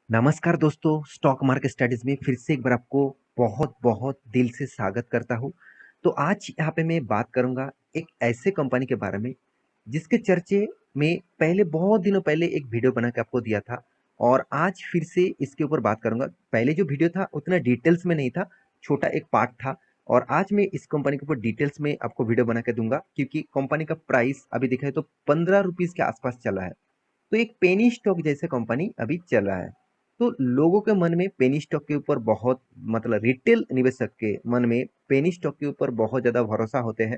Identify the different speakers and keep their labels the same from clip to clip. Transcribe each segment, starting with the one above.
Speaker 1: नमस्कार दोस्तों, stock market studies में फिर से एक बार आपको बहुत बहुत दिल से स्वागत करता हूँ। तो आज यहाँ पे मैं बात करूँगा एक ऐसे कंपनी के बारे में जिसके चर्चे में पहले बहुत दिनों पहले एक वीडियो बना के आपको दिया था। और आज फिर से इसके ऊपर बात करूँगा। पहले जो वीडियो था उतना डिटेल्स में नहीं था, छोटा एक पार्ट था। और आज मैं इस कंपनी के ऊपर डिटेल्स में आपको वीडियो बना के दूंगा, क्योंकि कंपनी का प्राइस अभी देखा है तो 15 रुपीज़ के आसपास चला है। तो एक पेनी स्टॉक जैसे कंपनी अभी चल रहा है। तो लोगों के मन में पेनी स्टॉक के ऊपर बहुत, मतलब रिटेल निवेशक के मन में पेनी स्टॉक के ऊपर बहुत ज़्यादा भरोसा होते हैं।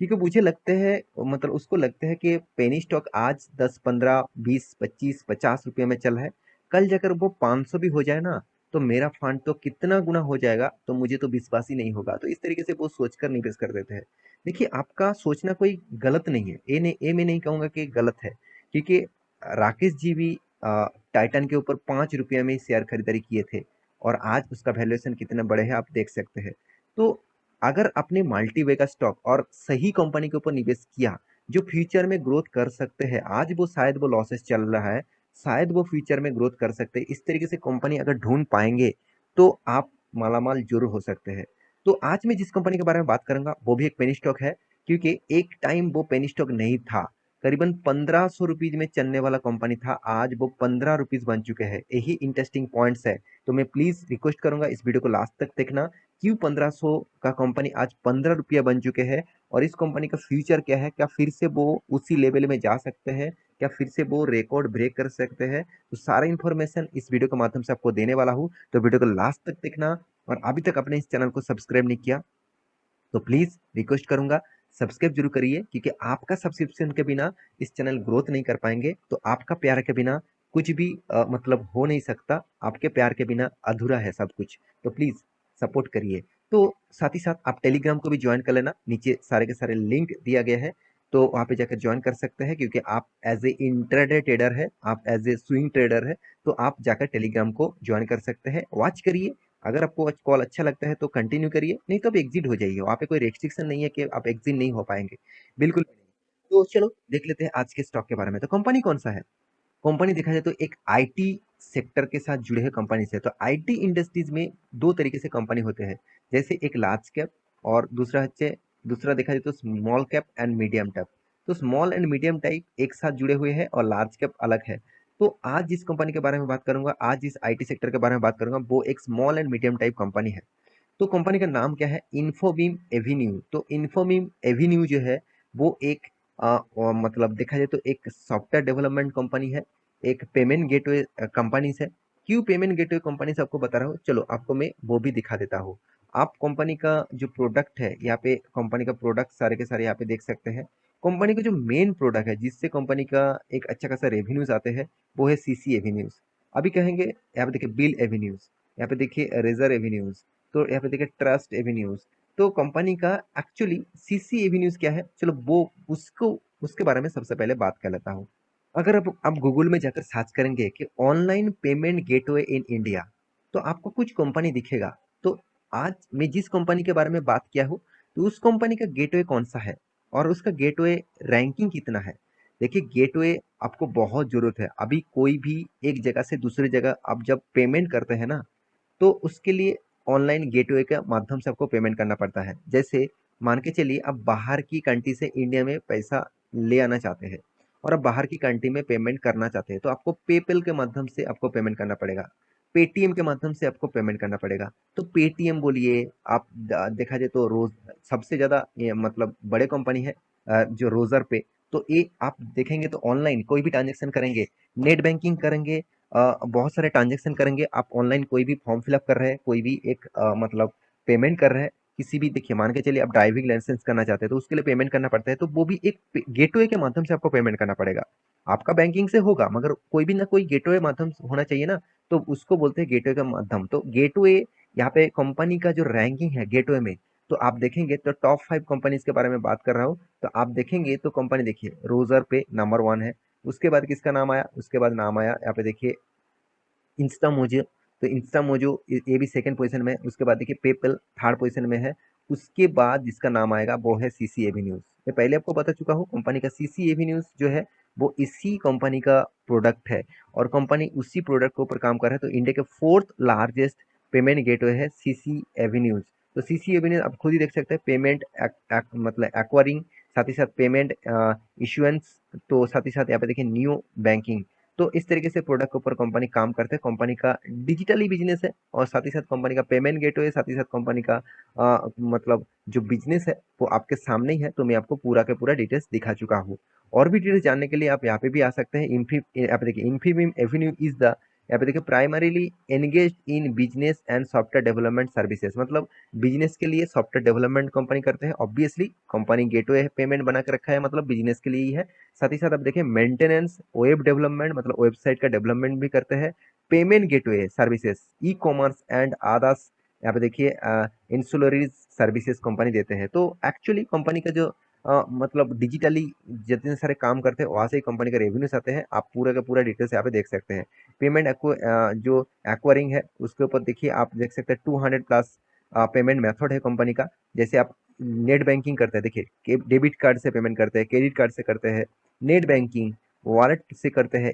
Speaker 1: क्योंकि मुझे लगते हैं, मतलब उसको लगते हैं कि पेनी स्टॉक आज 10, 15, 20, 25, 50 रुपये में चल है। कल जाकर वो 500 भी हो जाए ना, तो मेरा फंड तो कितना गुना हो जाएगा तो मुझे तो विश्वास ही नहीं होगा। तो इस तरीके से वो सोचकर निवेश कर देते हैं। देखिए, आपका सोचना कोई गलत नहीं है, ये मैं नहीं कहूँगा कि गलत है। क्योंकि राकेश जी भी टाइटन के ऊपर 5 रुपये में शेयर खरीदारी किए थे। और आज उसका वैल्यूएशन कितना बड़े है आप देख सकते हैं। तो अगर आपने मल्टीवेगा स्टॉक और सही कंपनी के ऊपर निवेश किया जो फ्यूचर में ग्रोथ कर सकते हैं, आज वो शायद वो लॉसेस चल रहा है, शायद वो फ्यूचर में ग्रोथ कर सकते हैं, इस तरीके से कंपनी अगर ढूंढ पाएंगे तो आप मालामाल जरूर हो सकते हैं। तो आज मैं जिस कंपनी के बारे में बात करूंगा वो भी एक पेनी स्टॉक है। क्योंकि एक टाइम वो पेनी स्टॉक नहीं था, करीबन 1500 रुपीज में चलने वाला कंपनी था, आज वो 15 रुपीज बन चुके हैं। यही इंटरेस्टिंग पॉइंट्स है। तो मैं प्लीज रिक्वेस्ट करूंगा इस वीडियो को लास्ट तक देखना। क्यों 1500 का कंपनी आज 15 रुपया बन चुके हैं, और इस कंपनी का फ्यूचर क्या है, क्या फिर से वो उसी लेवल में जा सकते हैं, क्या फिर से वो रिकॉर्ड ब्रेक कर सकते हैं। तो सारा इन्फॉर्मेशन इस वीडियो के माध्यम से आपको देने वाला हूँ, तो वीडियो को लास्ट तक देखना। और अभी तक आपने इस चैनल को सब्सक्राइब नहीं किया तो प्लीज रिक्वेस्ट करूंगा, सब्सक्राइब जरूर करिए। क्योंकि आपका सब्सक्रिप्शन के बिना इस चैनल ग्रोथ नहीं कर पाएंगे। तो आपका प्यार के बिना कुछ भी मतलब हो नहीं सकता। आपके प्यार के बिना अधूरा है सब कुछ। तो प्लीज सपोर्ट करिए। तो साथ ही साथ आप टेलीग्राम को भी ज्वाइन कर लेना, नीचे सारे के सारे लिंक दिया गया है। तो वहाँ पे जाकर ज्वाइन कर सकते हैं। क्योंकि आप एज ए इंट्राडे ट्रेडर है, आप एज ए स्विंग ट्रेडर है, तो आप जाकर टेलीग्राम को ज्वाइन कर सकते हैं। वॉच करिए, अगर आपको कॉल अच्छा लगता है तो कंटिन्यू करिए, नहीं तो आप एग्जिट हो जाइए। वहाँ पे कोई रेस्ट्रिक्शन नहीं है कि आप एग्जिट नहीं हो पाएंगे, बिल्कुल भी नहीं। तो चलो देख लेते हैं आज के स्टॉक के बारे में। तो कंपनी कौन सा है? कंपनी देखा जाए तो एक आईटी सेक्टर के साथ जुड़े हुए कंपनी से। तो आईटी इंडस्ट्रीज में दो तरीके से कंपनी होते हैं, जैसे एक लार्ज कैप और दूसरा देखा जाए तो small cap and medium cap. तो स्मॉल एंड मीडियम टाइप एक साथ जुड़े हुए हैं और लार्ज कैप अलग है। तो आज जिस कंपनी के बारे में बात करूंगा, आज जिस आईटी सेक्टर के बारे में बात करूंगा, वो एक small and medium type company है। तो कंपनी का नाम क्या है? इन्फोबीम एवेन्यू। तो इन्फोबीम एवेन्यू जो है वो एक मतलब देखा जाए तो एक सॉफ्टवेयर डेवलपमेंट कंपनी है, एक पेमेंट गेटवे कंपनी है। क्यों पेमेंट गेटवे कंपनी से आपको बता रहा हूँ, चलो आपको मैं वो भी दिखा देता हूँ। आप कंपनी का जो प्रोडक्ट है, यहाँ पे कंपनी का प्रोडक्ट सारे के सारे यहाँ पे देख सकते हैं। कंपनी का जो मेन प्रोडक्ट है जिससे कंपनी का एक अच्छा खासा रेवेन्यूज आते हैं, वो है सीसी एवेन्यूज। अभी कहेंगे यहाँ पे देखिए बिल एवेन्यूज, यहाँ पे देखिए रेजर एवेन्यूज, तो यहाँ पे देखिए ट्रस्ट एवेन्यूज। तो कंपनी का एक्चुअली सीसी एवेन्यूज क्या है, चलो वो उसको उसके बारे में सबसे पहले बात कर लेता हूँ। अगर आप गूगल में जाकर सर्च करेंगे कि online payment gateway in India, तो आपको कुछ कंपनी दिखेगा। तो आज मैं जिस कंपनी के बारे में बात किया हूँ, तो उस कंपनी का गेटवे कौन सा है और उसका गेटवे रैंकिंग कितना है। देखिए, गेटवे आपको बहुत जरूरत है। अभी कोई भी एक जगह से दूसरी जगह आप जब पेमेंट करते हैं ना, तो उसके लिए ऑनलाइन गेटवे के माध्यम से आपको पेमेंट करना पड़ता है। जैसे मान के चलिए आप बाहर की कंट्री से इंडिया में पैसा ले आना चाहते हैं, और आप बाहर की कंट्री में पेमेंट करना चाहते हैं, तो आपको पेपल के माध्यम से आपको पेमेंट करना पड़ेगा, पेटीएम के माध्यम से आपको पेमेंट करना पड़ेगा। तो पेटीएम बोलिए आप, देखा जाए तो रोज सबसे ज़्यादा ये मतलब बड़े कंपनी है जो रोजर पे। तो ये आप देखेंगे तो ऑनलाइन कोई भी ट्रांजेक्शन करेंगे, नेट बैंकिंग करेंगे, बहुत सारे ट्रांजेक्शन करेंगे आप ऑनलाइन। कोई भी फॉर्म फिलअप कर रहे हैं, कोई भी एक मतलब पेमेंट कर रहे हैं, किसी भी, देखिए मान के चलिए आप ड्राइविंग लाइसेंस करना चाहते हैं तो उसके लिए पेमेंट करना पड़ता है, तो वो भी एक गेटवे के माध्यम से आपको पेमेंट करना पड़ेगा। आपका बैंकिंग से होगा मगर कोई भी ना कोई गेटवे माध्यम से होना चाहिए ना, तो उसको बोलते हैं गेटवे का माध्यम। तो गेटवे, यहाँ पे कंपनी का जो रैंकिंग है गेटवे में, तो आप देखेंगे तो टॉप 5 कंपनीज के बारे में बात कर रहा हूँ। तो आप देखेंगे तो कंपनी देखिए रोजर पे नंबर 1 है। उसके बाद किसका नाम आया? उसके बाद नाम आया यहाँ पे देखिए इंस्टा मोजो। तो इंस्टा मोजो ये भी सेकंड पोजीशन में है। उसके बाद देखिए पेपल थर्ड पोजीशन में है। उसके बाद जिसका नाम आएगा वो है सीसी एवेन्यूज। मैं पहले आपको बता चुका हूँ कंपनी का सीसी एवेन्यूज जो है वो इसी कंपनी का प्रोडक्ट है और कंपनी उसी प्रोडक्ट के ऊपर काम कर रहा है। तो इंडिया के फोर्थ लार्जेस्ट पेमेंट गेटवे है सीसी एवेन्यूज। तो सीसी एवेन्यूज आप खुद ही देख सकते हैं, पेमेंट मतलब एक्वायरिंग, साथ ही साथ पेमेंट इशुएंस, तो साथ ही साथ यहाँ पे देखिए न्यू बैंकिंग। तो इस तरीके से प्रोडक्ट के ऊपर कंपनी काम करते हैं। कंपनी का डिजिटली बिजनेस है और साथ ही साथ कंपनी का पेमेंट गेटवे, साथ ही साथ कंपनी का मतलब जो बिजनेस है वो आपके सामने ही है। तो मैं आपको पूरा का पूरा डिटेल्स दिखा चुका हूँ। और भी डिटेल्स जानने के लिए आप यहाँ पे भी आ सकते हैं। यहाँ पे देखिए इन्फीबीम एवेन्यू इज द, यहाँ पे देखिए primarily engage in business and software development services, मतलब बिजनेस के लिए सॉफ्टवेयर डेवलपमेंट कंपनी करते हैं। ऑब्वियसली कंपनी गेटवे पेमेंट बना के रखा है, मतलब बिजनेस के लिए ही है। साथ ही साथ आप देखिए मेंटेनेंस, वेब डेवलपमेंट, मतलब वेबसाइट का डेवलपमेंट भी करते हैं। Payment gateway services, e commerce and others, यहाँ पे देखिए इंसुलरीज सर्विसेज कंपनी देते हैं। तो एक्चुअली कंपनी का जो मतलब डिजिटली जितने सारे काम करते हैं वहाँ से ही कंपनी का रेवेन्यूज आते हैं। आप पूरा का पूरा डिटेल्स यहाँ पे देख सकते हैं। पेमेंट जो एक्वायरिंग है उसके ऊपर देखिए आप देख सकते हैं 200 प्लस पेमेंट मेथड है कंपनी का। जैसे आप नेट बैंकिंग करते हैं, देखिए डेबिट कार्ड से पेमेंट करते हैं, क्रेडिट कार्ड से करते हैं, नेट बैंकिंग, वॉलेट से करते हैं,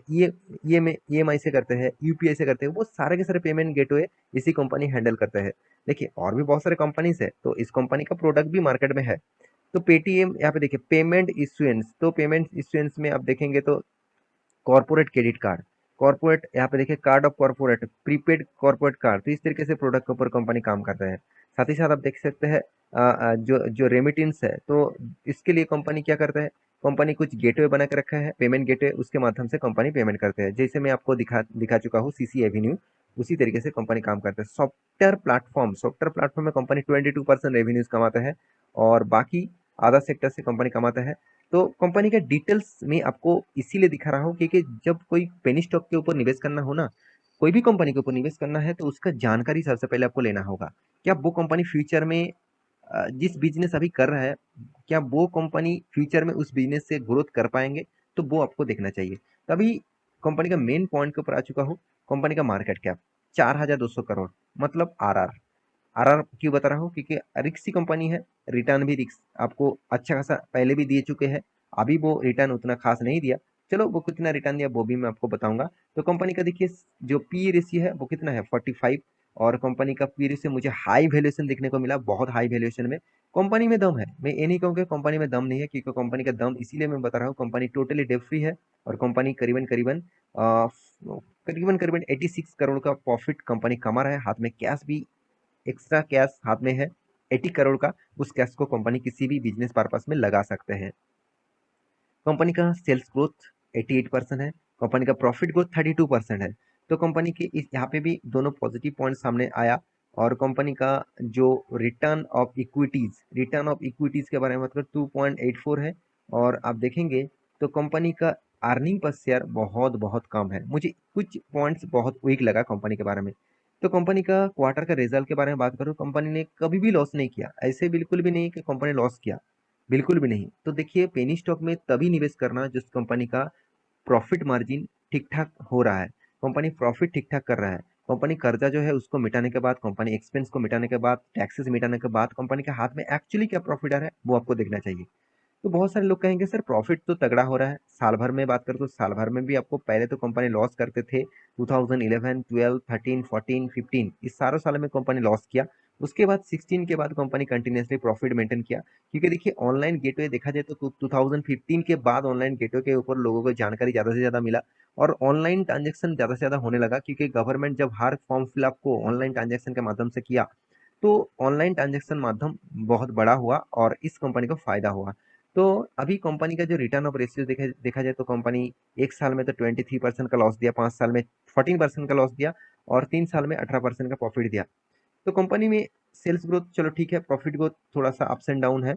Speaker 1: EMI से करते हैं, UPI से करते हैं, वो सारे के सारे पेमेंट गेटवे इसी कंपनी हैंडल करते हैं। देखिए और भी बहुत सारे कंपनीज है, तो इस कंपनी का प्रोडक्ट भी मार्केट में है। तो पेटीएम यहाँ पे देखिए पेमेंट इश्यूएंस, तो पेमेंट इश्यूएंस में आप देखेंगे तो कॉर्पोरेट क्रेडिट कार्ड, कॉर्पोरेट यहाँ पे देखिए card of corporate, prepaid corporate card, तो इस तरीके से प्रोडक्ट के ऊपर कंपनी काम कर रहे हैं। साथ ही साथ आप देख सकते हैं जो जो रेमिटेंस है, तो इसके लिए कंपनी क्या करता है, कंपनी कुछ गेटवे बना के रखा है, पेमेंट गेटवे, उसके माध्यम से कंपनी पेमेंट करते हैं। जैसे मैं आपको दिखा चुका हूँ सीसी एवेन्यू, उसी तरीके से कंपनी काम करता है। सॉफ्टवेयर प्लेटफॉर्म में कंपनी 22% रेवेन्यूज कमाता है और बाकी आधा सेक्टर से कंपनी कमाता है। तो कंपनी का डिटेल्स में आपको इसीलिए दिखा रहा हूँ क्योंकि जब कोई पेनी स्टॉक के ऊपर निवेश करना हो ना, कोई भी कंपनी के ऊपर निवेश करना है, तो उसका जानकारी सबसे पहले आपको लेना होगा। क्या वो कंपनी फ्यूचर में जिस बिजनेस अभी कर रहा है, क्या वो कंपनी फ्यूचर में उस बिजनेस से ग्रोथ कर पाएंगे, तो वो आपको देखना चाहिए। तभी कंपनी का मेन पॉइंट के ऊपर आ चुका हूँ। कंपनी का मार्केट कैप 4200 करोड़, मतलब आर क्यों बता रहा हूँ, क्योंकि रिक्स की कंपनी है, रिटर्न भी रिक्स आपको अच्छा खासा पहले भी दिए चुके हैं। अभी वो रिटर्न उतना खास नहीं दिया, चलो वो कितना रिटर्न दिया वो भी मैं आपको बताऊंगा। तो कंपनी का देखिए जो पी रेशियो है वो कितना है 45, और कंपनी का पी रेशियो मुझे हाई वैल्यूएशन देखने को मिला, बहुत हाई वैल्यूएशन में। कंपनी में दम है, मैं ये नहीं कहूँगा कंपनी में दम नहीं है, क्योंकि कंपनी का दम इसीलिए मैं बता रहा हूँ, कंपनी टोटली डेट फ्री है और कंपनी करीबन करीबन करीबन करीबन 86 करोड़ का प्रॉफिट कंपनी कमा रहा है। हाथ में कैश भी, एक्स्ट्रा कैश हाथ में है 80 करोड़ का, उस कैश को कंपनी किसी भी बिजनेस पर्पस में लगा सकते हैं। कंपनी का सेल्स ग्रोथ 88% है, कंपनी का प्रॉफिट ग्रोथ 32% है। तो कंपनी के इस यहाँ पे भी दोनों पॉजिटिव पॉइंट सामने आया। और कंपनी का जो रिटर्न ऑफ इक्विटीज के बारे में मतलब 2.84 है। और आप देखेंगे तो कंपनी का अर्निंग पर शेयर बहुत बहुत कम है, मुझे कुछ पॉइंट्स बहुत वीक लगा कंपनी के बारे में। तो कंपनी का क्वार्टर का रिजल्ट के बारे में बात करूँ, कंपनी ने कभी भी लॉस नहीं किया, ऐसे बिल्कुल भी नहीं कि कंपनी लॉस किया, बिल्कुल भी नहीं। तो देखिए पेनी स्टॉक में तभी निवेश करना जिस कंपनी का प्रॉफिट मार्जिन ठीक ठाक हो रहा है, कंपनी प्रॉफिट ठीक ठाक कर रहा है, कंपनी कर्जा जो है उसको मिटाने के बाद, कंपनी एक्सपेंस को मिटाने के बाद, टैक्सेस मिटाने के बाद कंपनी के हाथ में एक्चुअली क्या प्रॉफिट आ रहा है वो आपको देखना चाहिए। तो बहुत सारे लोग कहेंगे सर प्रॉफिट तो तगड़ा हो रहा है, साल भर में बात करें तो साल भर में भी आपको, पहले तो कंपनी लॉस करते थे 2011, 12, 13, 14, 15, इस सारों साल में कंपनी लॉस किया। उसके बाद 16 के बाद कंपनी कंटिन्यूसली प्रॉफिट मेंटेन किया, क्योंकि देखिए ऑनलाइन गेटवे देखा जाए तो 2015 के बाद ऑनलाइन गेटवे के ऊपर लोगों को जानकारी ज़्यादा से ज़्यादा मिला और ऑनलाइन ट्रांजेक्शन ज़्यादा से ज़्यादा होने लगा, क्योंकि गवर्नमेंट जब हर फॉर्म फिलअप को ऑनलाइन ट्रांजेक्शन के माध्यम से किया, तो ऑनलाइन ट्रांजेक्शन माध्यम बहुत बड़ा हुआ और इस कंपनी को फायदा हुआ। तो अभी कंपनी का जो रिटर्न ऑफ रेशियो देखा जाए तो कंपनी एक साल में तो 23% का लॉस दिया, 5 साल में 14% का लॉस दिया और 3 साल में 18% का प्रॉफिट दिया। तो कंपनी में सेल्स ग्रोथ चलो ठीक है, प्रॉफिट ग्रोथ थोड़ा सा अप्स एंड डाउन है,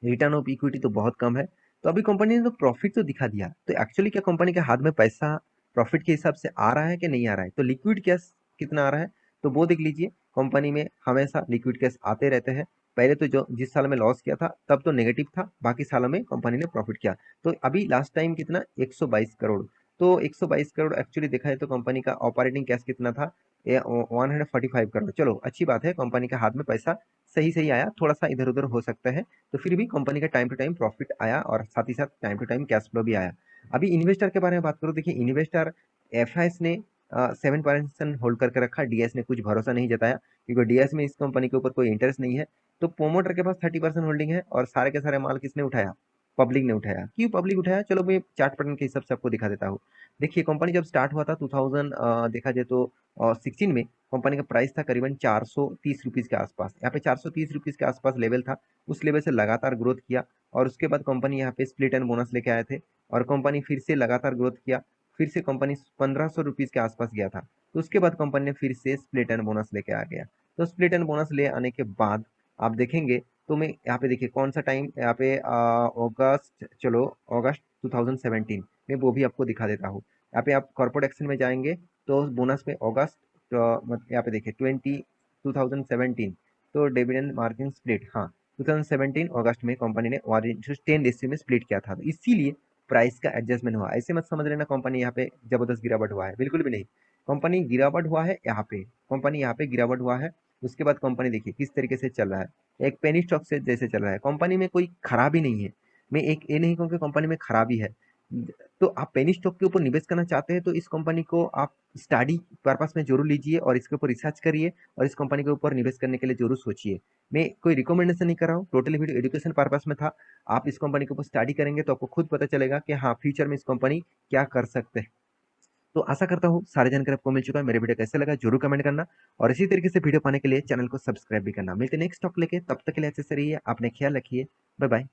Speaker 1: रिटर्न ऑफ इक्विटी तो बहुत कम है। तो अभी कंपनी ने तो प्रॉफिट तो दिखा दिया, तो एक्चुअली क्या कंपनी के हाथ में पैसा प्रॉफिट के हिसाब से आ रहा है कि नहीं आ रहा है, तो लिक्विड कैश कितना आ रहा है, तो वो देख लीजिए। कंपनी में हमेशा लिक्विड कैश आते रहते हैं। पहले तो जो जिस साल में लॉस किया था तब तो नेगेटिव था, बाकी सालों में कंपनी ने प्रॉफिट किया। तो अभी लास्ट टाइम कितना 122 करोड़, तो 122 करोड़ एक्चुअली देखा है तो कंपनी का ऑपरेटिंग कैश कितना था 145 करोड़। चलो अच्छी बात है, कंपनी के हाथ में पैसा सही सही आया, थोड़ा सा इधर उधर हो सकता है, तो फिर भी कंपनी का टाइम टू टाइम प्रॉफिट आया और साथ ही साथ time to time cash flow भी आया। अभी इन्वेस्टर के बारे में बात करूँ, देखिए इन्वेस्टर एफआईएस ने 7% होल्ड करके रखा, डीएस ने कुछ भरोसा नहीं जताया क्योंकि डीएस में इस कंपनी के ऊपर कोई इंटरेस्ट नहीं है। तो प्रोमोटर के पास 30% होल्डिंग है और सारे के सारे माल किसने उठाया? पब्लिक ने उठाया। क्यों पब्लिक उठाया? चलो मैं चार्ट पैटर्न के हिसाब से आपको दिखा देता हूँ। देखिए कंपनी जब स्टार्ट हुआ था 2000 देखा जाए तो 16 में कंपनी का प्राइस था करीबन 430 रुपीज़ के आसपास। यहाँ पे 430 रुपीज़ के आसपास लेवल था। उस लेवल से लगातार ग्रोथ किया और उसके बाद कंपनी यहाँ पे स्प्लिट एंड बोनस लेके आए थे और कंपनी फिर से लगातार ग्रोथ किया। फिर से कंपनी 1500 रुपीज़ के आसपास गया था। तो उसके बाद कंपनी ने फिर से स्प्लिट एंड बोनस लेके आ गया। तो स्प्लिट एंड बोनस ले आने के बाद आप देखेंगे तो मैं यहाँ पे देखिए कौन सा टाइम यहाँ पे अगस्त, चलो अगस्त 2017 में वो भी आपको दिखा देता हूँ। यहाँ पे आप कॉर्पोरेट एक्शन में जाएंगे तो बोनस में अगस्त यहाँ पे देखिए 2017 तो डिविडेंड मार्जिन स्प्लिट, हाँ 2017 अगस्त में कंपनी ने 10 रेशियो में स्प्लिट किया था। तो इसीलिए प्राइस का एडजस्टमेंट हुआ। ऐसे मत समझ लेना कंपनी यहाँ पे जबरदस्त गिरावट हुआ है, बिल्कुल भी नहीं। कंपनी गिरावट हुआ है यहाँ पे, कंपनी यहाँ पे गिरावट हुआ है। उसके बाद कंपनी देखिए किस तरीके से चल रहा है, एक पेनी स्टॉक से जैसे चल रहा है। कंपनी में कोई खराबी नहीं है, मैं एक ये नहीं कहूँ कि कंपनी में खराबी है। तो आप पेनी स्टॉक के ऊपर निवेश करना चाहते हैं तो इस कंपनी को आप स्टडी पर्पस में जरूर लीजिए और इसके ऊपर रिसर्च करिए और इस कंपनी के ऊपर निवेश करने के लिए जरूर सोचिए। मैं कोई रिकमेंडेशन नहीं कर रहा हूँ, टोटली वीडियो एजुकेशन पर्पस में था। आप इस कंपनी के ऊपर स्टडी करेंगे तो आपको खुद पता चलेगा कि हाँ फ्यूचर में इस कंपनी क्या कर सकते हैं। तो आशा करता हूँ सारी जानकारी आपको मिल चुका है। मेरे वीडियो कैसे लगा जरूर कमेंट करना और इसी तरीके से वीडियो पाने के लिए चैनल को सब्सक्राइब भी करना। मिलते नेक्स्ट टॉक लेके, तब तक के लिए अच्छे से रहिए, अपने ख्याल रखिए। Bye bye.